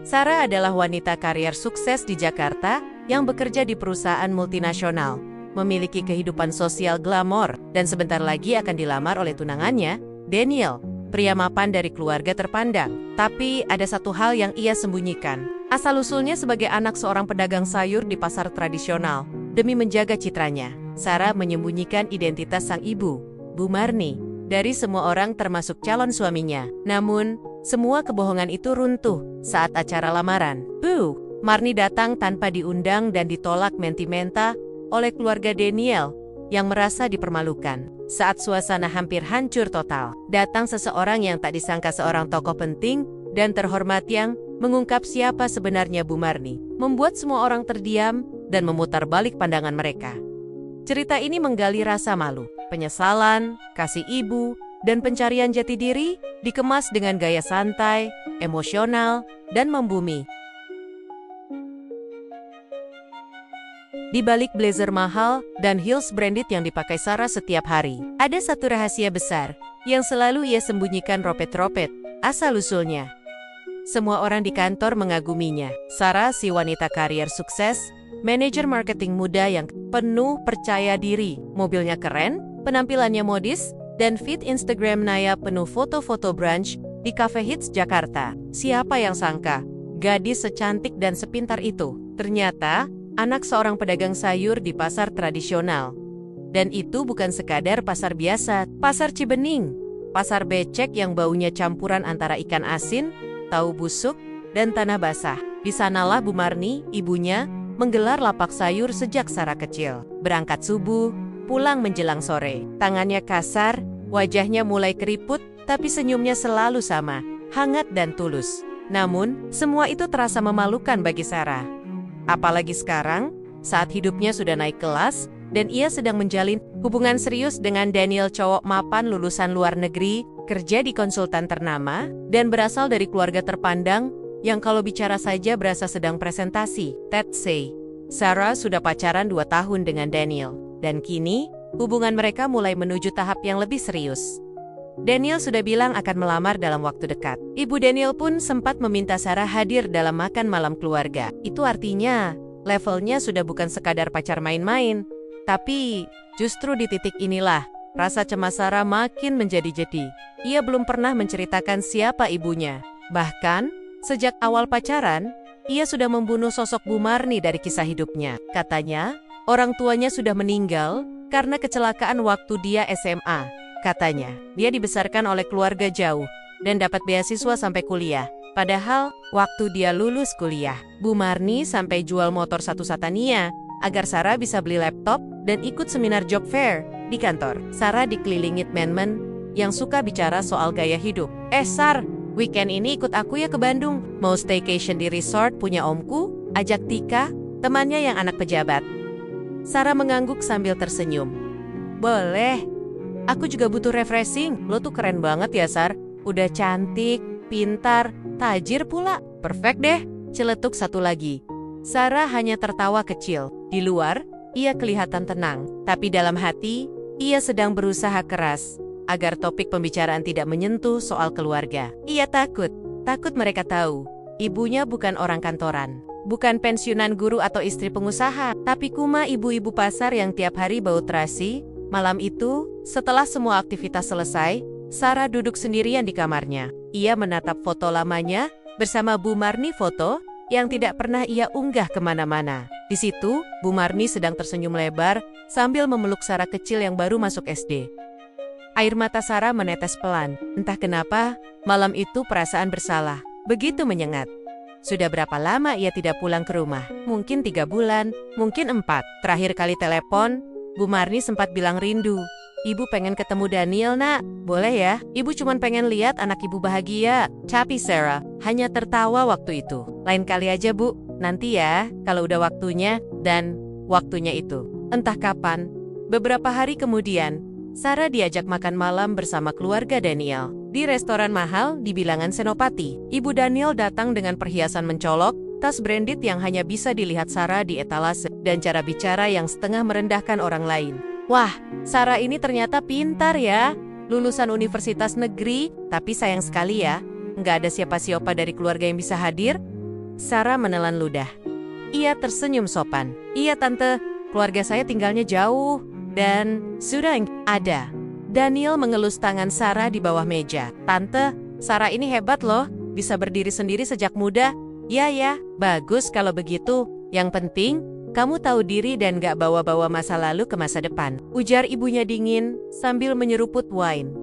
Sarah adalah wanita karier sukses di Jakarta yang bekerja di perusahaan multinasional, memiliki kehidupan sosial glamor, dan sebentar lagi akan dilamar oleh tunangannya, Daniel, pria mapan dari keluarga terpandang. Tapi ada satu hal yang ia sembunyikan. Asal-usulnya sebagai anak seorang pedagang sayur di pasar tradisional. Demi menjaga citranya, Sarah menyembunyikan identitas sang ibu, Bu Marni, dari semua orang termasuk calon suaminya. Namun, semua kebohongan itu runtuh saat acara lamaran. Bu Marni datang tanpa diundang dan ditolak menti-menta oleh keluarga Daniel yang merasa dipermalukan. Saat suasana hampir hancur total, datang seseorang yang tak disangka seorang tokoh penting dan terhormat yang mengungkap siapa sebenarnya Bu Marni, membuat semua orang terdiam dan memutar balik pandangan mereka. Cerita ini menggali rasa malu, penyesalan, kasih ibu, dan pencarian jati diri dikemas dengan gaya santai, emosional, dan membumi. Di balik blazer mahal dan heels branded yang dipakai Sarah setiap hari, ada satu rahasia besar yang selalu ia sembunyikan ropet-ropet, asal-usulnya. Semua orang di kantor mengaguminya. Sarah, si wanita karier sukses, manajer marketing muda yang penuh percaya diri. Mobilnya keren, penampilannya modis, dan feed Instagram Naya penuh foto-foto brunch di Cafe Hits Jakarta. Siapa yang sangka, gadis secantik dan sepintar itu ternyata anak seorang pedagang sayur di pasar tradisional. Dan itu bukan sekadar pasar biasa, pasar Cibening, pasar becek yang baunya campuran antara ikan asin, tahu busuk, dan tanah basah. Di sanalah Bu Marni, ibunya, menggelar lapak sayur sejak Sarah kecil. Berangkat subuh, pulang menjelang sore. Tangannya kasar, wajahnya mulai keriput, tapi senyumnya selalu sama, hangat dan tulus. Namun, semua itu terasa memalukan bagi Sarah. Apalagi sekarang, saat hidupnya sudah naik kelas, dan ia sedang menjalin hubungan serius dengan Daniel, cowok mapan lulusan luar negeri, kerja di konsultan ternama, dan berasal dari keluarga terpandang, yang kalau bicara saja berasa sedang presentasi. Ted say, Sarah sudah pacaran 2 tahun dengan Daniel, dan kini, hubungan mereka mulai menuju tahap yang lebih serius. Daniel sudah bilang akan melamar dalam waktu dekat. Ibu Daniel pun sempat meminta Sarah hadir dalam makan malam keluarga. Itu artinya, levelnya sudah bukan sekadar pacar main-main. Tapi, justru di titik inilah, rasa cemas Sarah makin menjadi-jadi. Ia belum pernah menceritakan siapa ibunya. Bahkan, sejak awal pacaran, ia sudah membunuh sosok Bu Marni dari kisah hidupnya. Katanya, orang tuanya sudah meninggal karena kecelakaan waktu dia SMA. Katanya, dia dibesarkan oleh keluarga jauh dan dapat beasiswa sampai kuliah. Padahal, waktu dia lulus kuliah, Bu Marni sampai jual motor satu Satania agar Sarah bisa beli laptop dan ikut seminar job fair di kantor. Sarah dikelilingi men-men yang suka bicara soal gaya hidup. Sar, weekend ini ikut aku ya ke Bandung. Mau staycation di resort punya omku, ajak Tika, temannya yang anak pejabat. Sarah mengangguk sambil tersenyum. Boleh. Aku juga butuh refreshing. Lo tuh keren banget ya, Sar. Udah cantik, pintar, tajir pula. Perfect deh. Celetuk satu lagi. Sarah hanya tertawa kecil. Di luar, ia kelihatan tenang. Tapi dalam hati, ia sedang berusaha keras agar topik pembicaraan tidak menyentuh soal keluarga. Ia takut mereka tahu. Ibunya bukan orang kantoran. Bukan pensiunan guru atau istri pengusaha. Tapi kuma ibu-ibu pasar yang tiap hari bau terasi. Malam itu, setelah semua aktivitas selesai, Sarah duduk sendirian di kamarnya. Ia menatap foto lamanya bersama Bu Marni, foto yang tidak pernah ia unggah kemana-mana. Di situ, Bu Marni sedang tersenyum lebar sambil memeluk Sarah kecil yang baru masuk SD. Air mata Sarah menetes pelan. Entah kenapa, malam itu perasaan bersalah begitu menyengat. Sudah berapa lama ia tidak pulang ke rumah? Mungkin 3 bulan, mungkin 4. Terakhir kali telepon, Bu Marni sempat bilang rindu. Ibu pengen ketemu Daniel, nak. Boleh ya? Ibu cuma pengen lihat anak ibu bahagia. Tapi Sarah hanya tertawa waktu itu. Lain kali aja, Bu. Nanti ya, kalau udah waktunya. Dan waktunya itu, entah kapan. Beberapa hari kemudian, Sarah diajak makan malam bersama keluarga Daniel. Di restoran mahal di bilangan Senopati. Ibu Daniel datang dengan perhiasan mencolok, tas branded yang hanya bisa dilihat Sarah di etalase, dan cara bicara yang setengah merendahkan orang lain. Wah, Sarah ini ternyata pintar ya. Lulusan universitas negeri, tapi sayang sekali ya, nggak ada siapa-siapa dari keluarga yang bisa hadir. Sarah menelan ludah. Ia tersenyum sopan. Iya tante, keluarga saya tinggalnya jauh. Dan sudah ada. Daniel mengelus tangan Sarah di bawah meja. Tante, Sarah ini hebat loh. Bisa berdiri sendiri sejak muda. Ya, bagus kalau begitu. Yang penting, kamu tahu diri dan gak bawa-bawa masa lalu ke masa depan. Ujar ibunya dingin sambil menyeruput wine.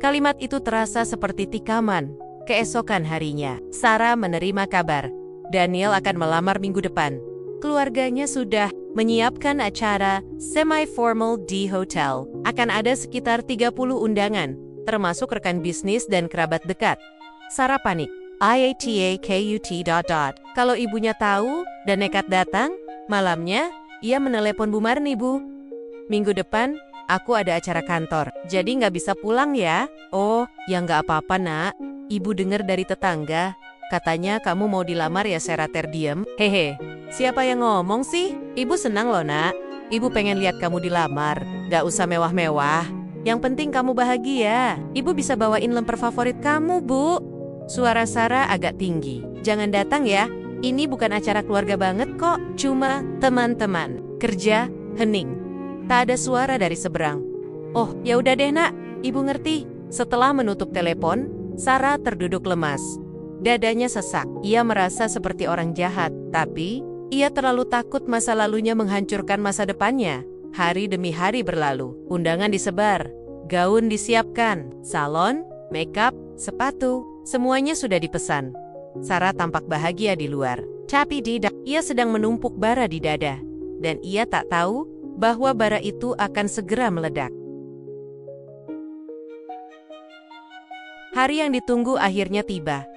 Kalimat itu terasa seperti tikaman. Keesokan harinya, Sarah menerima kabar. Daniel akan melamar minggu depan. Keluarganya sudah menyiapkan acara semi-formal di hotel. Akan ada sekitar 30 undangan, termasuk rekan bisnis dan kerabat dekat. Sarah panik. IATAKUT. Kalau ibunya tahu dan nekat datang, malamnya ia menelepon Bu Marni, Bu. Minggu depan, aku ada acara kantor, jadi nggak bisa pulang ya. Oh, ya nggak apa-apa nak. Ibu dengar dari tetangga, katanya kamu mau dilamar ya Sarah terdiam. Hehe, siapa yang ngomong sih? Ibu senang loh nak. Ibu pengen lihat kamu dilamar, nggak usah mewah-mewah. Yang penting kamu bahagia. Ibu bisa bawain lemper favorit kamu, Bu. Suara Sarah agak tinggi. Jangan datang ya, ini bukan acara keluarga banget kok. Cuma teman-teman. Kerja, hening. Tak ada suara dari seberang. Oh, ya udah deh nak, ibu ngerti. Setelah menutup telepon, Sarah terduduk lemas. Dadanya sesak. Ia merasa seperti orang jahat, tapi ia terlalu takut masa lalunya menghancurkan masa depannya. Hari demi hari berlalu. Undangan disebar, gaun disiapkan, salon, makeup, sepatu, semuanya sudah dipesan. Sarah tampak bahagia di luar, tapi ia sedang menumpuk bara di dada. Dan ia tak tahu bahwa bara itu akan segera meledak. Hari yang ditunggu akhirnya tiba.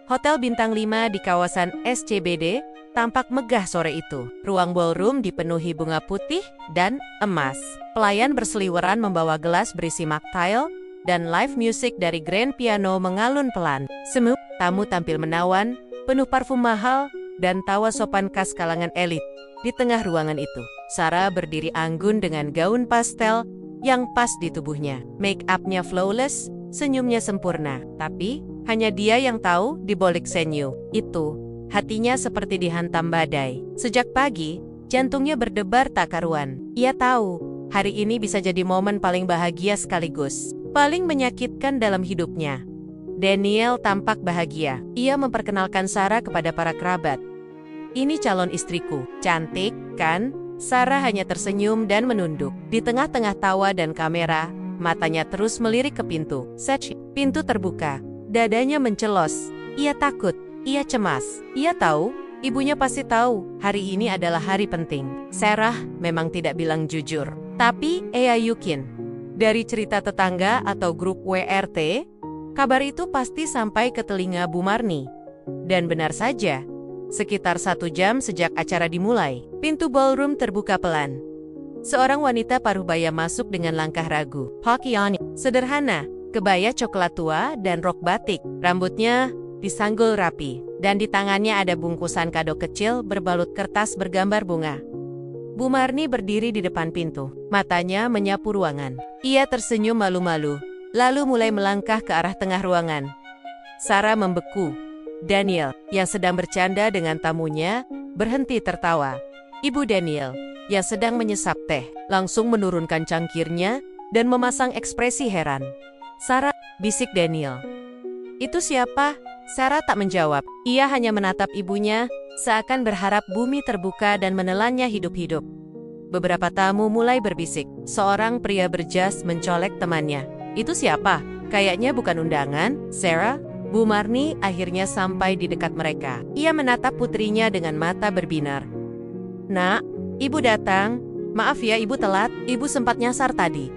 Hotel bintang 5 di kawasan SCBD tampak megah sore itu. Ruang ballroom dipenuhi bunga putih dan emas. Pelayan berseliweran membawa gelas berisi mocktail, dan live music dari grand piano mengalun pelan. Semu, tamu tampil menawan, penuh parfum mahal, dan tawa sopan khas kalangan elit. Di tengah ruangan itu, Sarah berdiri anggun dengan gaun pastel yang pas di tubuhnya. Make up-nya flawless, senyumnya sempurna. Tapi, hanya dia yang tahu di balik senyum itu, hatinya seperti dihantam badai. Sejak pagi, jantungnya berdebar tak karuan. Ia tahu, hari ini bisa jadi momen paling bahagia sekaligus paling menyakitkan dalam hidupnya. Daniel tampak bahagia. Ia memperkenalkan Sarah kepada para kerabat. Ini calon istriku. Cantik, kan? Sarah hanya tersenyum dan menunduk. Di tengah-tengah tawa dan kamera, matanya terus melirik ke pintu. Pintu terbuka. Dadanya mencelos. Ia takut. Ia cemas. Ia tahu, ibunya pasti tahu, hari ini adalah hari penting. Sarah memang tidak bilang jujur. Tapi, Ea Yukin. Dari cerita tetangga atau grup WRT, kabar itu pasti sampai ke telinga Bu Marni. Dan benar saja, sekitar 1 jam sejak acara dimulai, pintu ballroom terbuka pelan. Seorang wanita paruh-baya masuk dengan langkah ragu. Pakaian sederhana, kebaya coklat tua dan rok batik. Rambutnya disanggul rapi, dan di tangannya ada bungkusan kado kecil berbalut kertas bergambar bunga. Bu Marni berdiri di depan pintu, matanya menyapu ruangan. Ia tersenyum malu-malu, lalu mulai melangkah ke arah tengah ruangan. Sarah membeku. Daniel, yang sedang bercanda dengan tamunya, berhenti tertawa. Ibu Daniel, yang sedang menyesap teh, langsung menurunkan cangkirnya dan memasang ekspresi heran. Sarah, bisik Daniel. Itu siapa? Sarah tak menjawab. Ia hanya menatap ibunya, seakan berharap bumi terbuka dan menelannya hidup-hidup. Beberapa tamu mulai berbisik. Seorang pria berjas mencolek temannya. Itu siapa? Kayaknya bukan undangan, Sarah. Bu Marni akhirnya sampai di dekat mereka. Ia menatap putrinya dengan mata berbinar. Nak, ibu datang. Maaf ya ibu telat, ibu sempat nyasar tadi.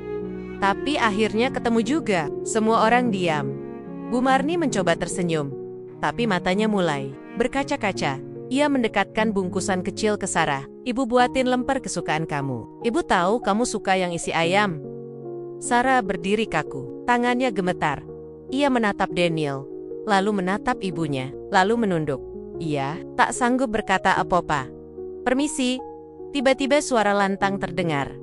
Tapi akhirnya ketemu juga. Semua orang diam. Bu Marni mencoba tersenyum, tapi matanya mulai berkaca-kaca. Ia mendekatkan bungkusan kecil ke Sarah. Ibu buatin lemper kesukaan kamu. Ibu tahu kamu suka yang isi ayam. Sarah berdiri kaku, tangannya gemetar. Ia menatap Daniel, lalu menatap ibunya, lalu menunduk. Ia tak sanggup berkata apa-apa. Permisi. Tiba-tiba suara lantang terdengar.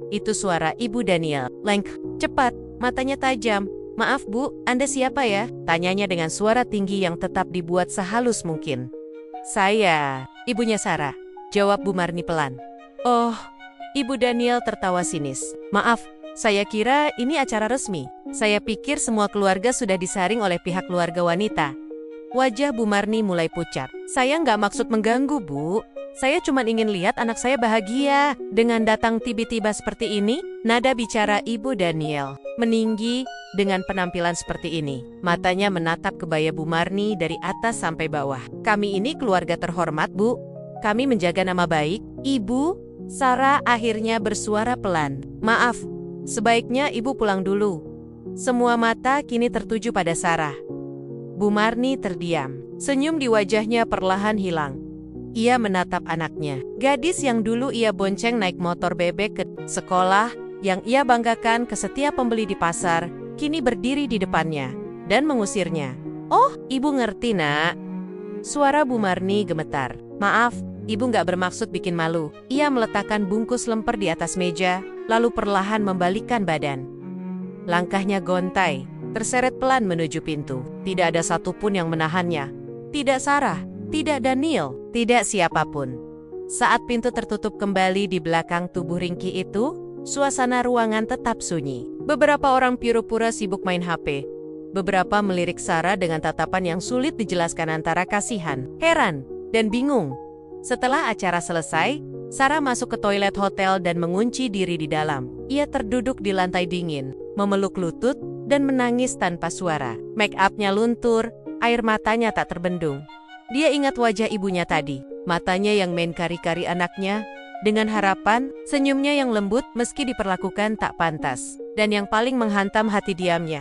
Itu suara ibu Daniel. Lengk, cepat, matanya tajam. Maaf bu, Anda siapa ya? Tanyanya dengan suara tinggi yang tetap dibuat sehalus mungkin. Saya, ibunya Sarah, jawab Bu Marni pelan. Oh, Ibu Daniel tertawa sinis. Maaf, saya kira ini acara resmi. Saya pikir semua keluarga sudah disaring oleh pihak keluarga wanita. Wajah Bu Marni mulai pucat. Saya nggak maksud mengganggu, Bu. Saya cuma ingin lihat anak saya bahagia. Dengan datang tiba-tiba seperti ini, nada bicara Ibu Daniel meninggi dengan penampilan seperti ini. Matanya menatap kebaya Bu Marni dari atas sampai bawah. Kami ini keluarga terhormat, Bu. Kami menjaga nama baik. Ibu, Sarah akhirnya bersuara pelan. Maaf, sebaiknya Ibu pulang dulu. Semua mata kini tertuju pada Sarah. Bu Marni terdiam. Senyum di wajahnya perlahan hilang. Ia menatap anaknya. Gadis yang dulu ia bonceng naik motor bebek ke sekolah, yang ia banggakan ke setiap pembeli di pasar, kini berdiri di depannya dan mengusirnya. Oh, Ibu ngerti, Nak. Suara Bu Marni gemetar. Maaf, Ibu nggak bermaksud bikin malu. Ia meletakkan bungkus lemper di atas meja, lalu perlahan membalikkan badan. Langkahnya gontai, terseret pelan menuju pintu. Tidak ada satupun yang menahannya. Tidak Sarah, tidak Daniel, tidak siapapun. Saat pintu tertutup kembali di belakang tubuh ringkih itu, suasana ruangan tetap sunyi. Beberapa orang pura-pura sibuk main HP. Beberapa melirik Sarah dengan tatapan yang sulit dijelaskan antara kasihan, heran, dan bingung. Setelah acara selesai, Sarah masuk ke toilet hotel dan mengunci diri di dalam. Ia terduduk di lantai dingin, memeluk lutut, dan menangis tanpa suara. Make up-nya luntur, air matanya tak terbendung. Dia ingat wajah ibunya tadi, matanya yang main kari-kari anaknya, dengan harapan, senyumnya yang lembut meski diperlakukan tak pantas, dan yang paling menghantam hati diamnya.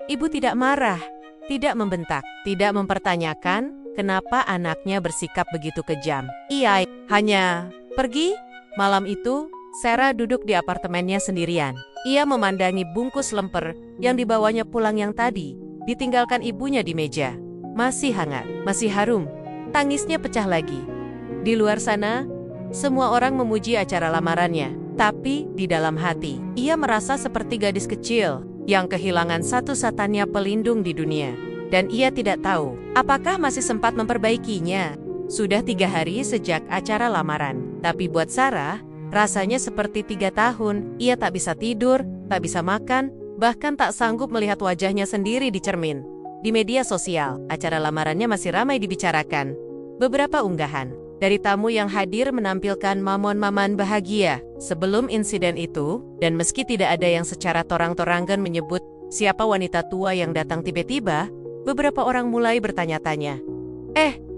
Ibu tidak marah, tidak membentak, tidak mempertanyakan kenapa anaknya bersikap begitu kejam. Ia hanya pergi. Malam itu, Sarah duduk di apartemennya sendirian. Ia memandangi bungkus lemper yang dibawanya pulang yang tadi, ditinggalkan ibunya di meja. Masih hangat, masih harum. Tangisnya pecah lagi. Di luar sana, semua orang memuji acara lamarannya. Tapi di dalam hati, ia merasa seperti gadis kecil yang kehilangan satu-satunya pelindung di dunia. Dan ia tidak tahu, apakah masih sempat memperbaikinya. Sudah 3 hari sejak acara lamaran. Tapi buat Sarah, rasanya seperti 3 tahun. Ia tak bisa tidur, tak bisa makan, bahkan tak sanggup melihat wajahnya sendiri di cermin. Di media sosial, acara lamarannya masih ramai dibicarakan. Beberapa unggahan dari tamu yang hadir menampilkan mamon-maman bahagia sebelum insiden itu, dan meski tidak ada yang secara torang-torangan menyebut siapa wanita tua yang datang tiba-tiba, beberapa orang mulai bertanya-tanya.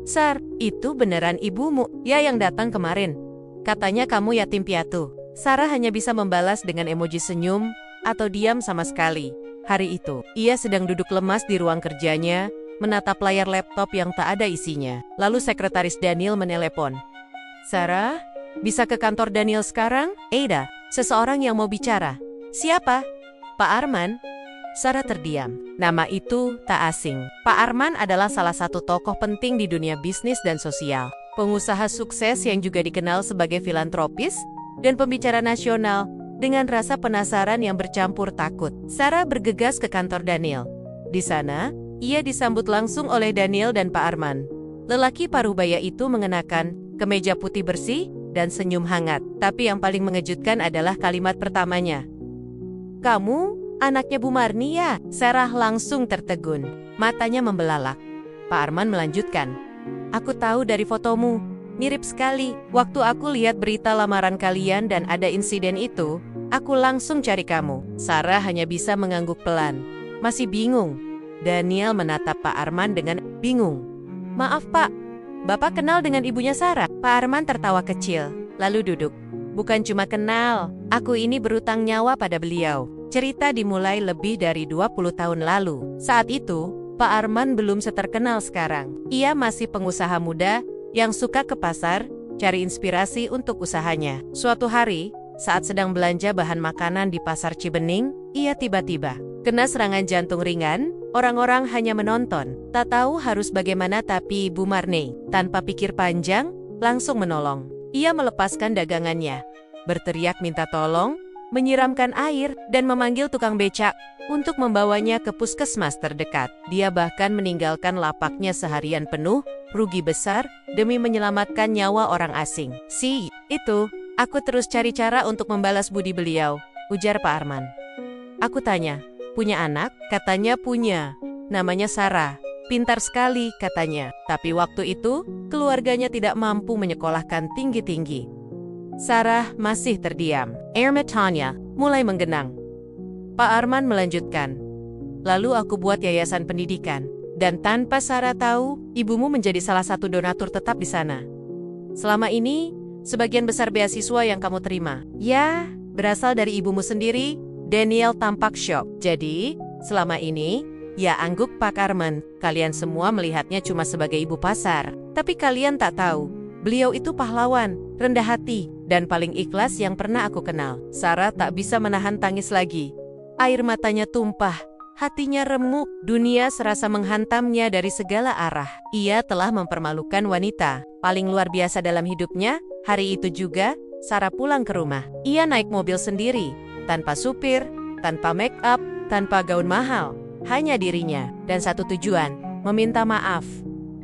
Sar, itu beneran ibumu ya yang datang kemarin? Katanya kamu yatim piatu. Sarah hanya bisa membalas dengan emoji senyum atau diam sama sekali. Hari itu, ia sedang duduk lemas di ruang kerjanya, menatap layar laptop yang tak ada isinya. Lalu sekretaris Daniel menelepon. Sarah, bisa ke kantor Daniel sekarang? Ada seseorang yang mau bicara. Siapa? Pak Arman? Sarah terdiam. Nama itu tak asing. Pak Arman adalah salah satu tokoh penting di dunia bisnis dan sosial. Pengusaha sukses yang juga dikenal sebagai filantropis dan pembicara nasional. Dengan rasa penasaran yang bercampur takut, Sarah bergegas ke kantor Daniel. Di sana, ia disambut langsung oleh Daniel dan Pak Arman. Lelaki parubaya itu mengenakan kemeja putih bersih dan senyum hangat. Tapi yang paling mengejutkan adalah kalimat pertamanya. Kamu, anaknya Bu Marni ya? Sarah langsung tertegun. Matanya membelalak. Pak Arman melanjutkan. Aku tahu dari fotomu. Mirip sekali. Waktu aku lihat berita lamaran kalian dan ada insiden itu, aku langsung cari kamu. Sarah hanya bisa mengangguk pelan. Masih bingung. Daniel menatap Pak Arman dengan bingung. Maaf Pak, Bapak kenal dengan ibunya Sarah? Pak Arman tertawa kecil, lalu duduk. Bukan cuma kenal, aku ini berutang nyawa pada beliau. Cerita dimulai lebih dari 20 tahun lalu. Saat itu, Pak Arman belum seterkenal sekarang. Ia masih pengusaha muda yang suka ke pasar, cari inspirasi untuk usahanya. Suatu hari, saat sedang belanja bahan makanan di pasar Cibening, ia tiba-tiba kena serangan jantung ringan. Orang-orang hanya menonton, tak tahu harus bagaimana, tapi Bu Marni, tanpa pikir panjang, langsung menolong. Ia melepaskan dagangannya, berteriak minta tolong, menyiramkan air, dan memanggil tukang becak. untuk membawanya ke puskesmas terdekat. Dia bahkan meninggalkan lapaknya seharian penuh, rugi besar, demi menyelamatkan nyawa orang asing. Itu, aku terus cari cara untuk membalas budi beliau, ujar Pak Arman. Aku tanya, punya anak? Katanya punya. Namanya Sarah. Pintar sekali, katanya. Tapi waktu itu, keluarganya tidak mampu menyekolahkan tinggi-tinggi. Sarah masih terdiam. Air matanya mulai menggenang. Pak Arman melanjutkan. Lalu aku buat yayasan pendidikan. Dan tanpa Sarah tahu, ibumu menjadi salah satu donatur tetap di sana. Selama ini, sebagian besar beasiswa yang kamu terima, ya, berasal dari ibumu sendiri. Daniel tampak syok. Jadi, selama ini, ya angguk Pak Arman, kalian semua melihatnya cuma sebagai ibu pasar. Tapi kalian tak tahu, beliau itu pahlawan, rendah hati, dan paling ikhlas yang pernah aku kenal. Sarah tak bisa menahan tangis lagi. Air matanya tumpah, hatinya remuk, dunia serasa menghantamnya dari segala arah. Ia telah mempermalukan wanita paling luar biasa dalam hidupnya. Hari itu juga, Sarah pulang ke rumah. Ia naik mobil sendiri, tanpa supir, tanpa make up, tanpa gaun mahal. Hanya dirinya, dan satu tujuan, meminta maaf.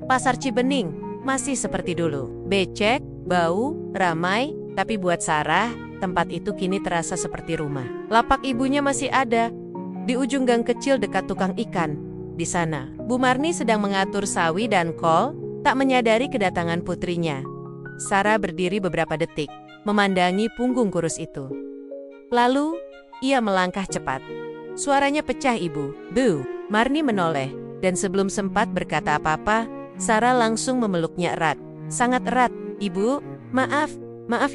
Pasar Cibening masih seperti dulu. Becek, bau, ramai, tapi buat Sarah, tempat itu kini terasa seperti rumah. Lapak ibunya masih ada, di ujung gang kecil dekat tukang ikan. Di sana, Bu Marni sedang mengatur sawi dan kol, tak menyadari kedatangan putrinya. Sarah berdiri beberapa detik, memandangi punggung kurus itu. Lalu, ia melangkah cepat. Suaranya pecah, Ibu. Bu, Marni menoleh, dan sebelum sempat berkata apa-apa, Sarah langsung memeluknya erat. Sangat erat. Ibu, maaf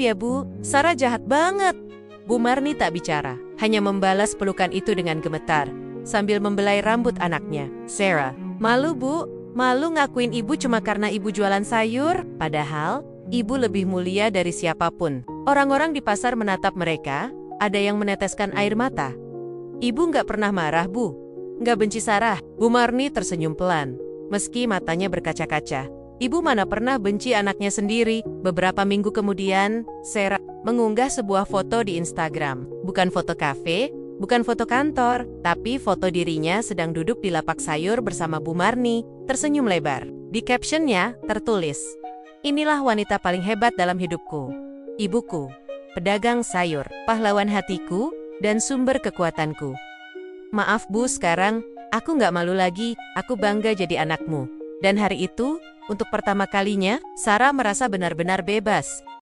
ya Bu, Sarah jahat banget. Bu Marni tak bicara, hanya membalas pelukan itu dengan gemetar, sambil membelai rambut anaknya. Sarah, malu Bu, malu ngakuin ibu cuma karena ibu jualan sayur, padahal ibu lebih mulia dari siapapun. Orang-orang di pasar menatap mereka, ada yang meneteskan air mata. Ibu nggak pernah marah, Bu. Nggak benci Sarah. Bu Marni tersenyum pelan, meski matanya berkaca-kaca. Ibu mana pernah benci anaknya sendiri. Beberapa minggu kemudian, Sarah mengunggah sebuah foto di Instagram. Bukan foto kafe, bukan foto kantor, tapi foto dirinya sedang duduk di lapak sayur bersama Bu Marni, tersenyum lebar. Di captionnya tertulis, "Inilah wanita paling hebat dalam hidupku. Ibuku, pedagang sayur, pahlawan hatiku, dan sumber kekuatanku. Maaf Bu, sekarang aku nggak malu lagi, aku bangga jadi anakmu." Dan hari itu, untuk pertama kalinya, Sarah merasa benar-benar bebas.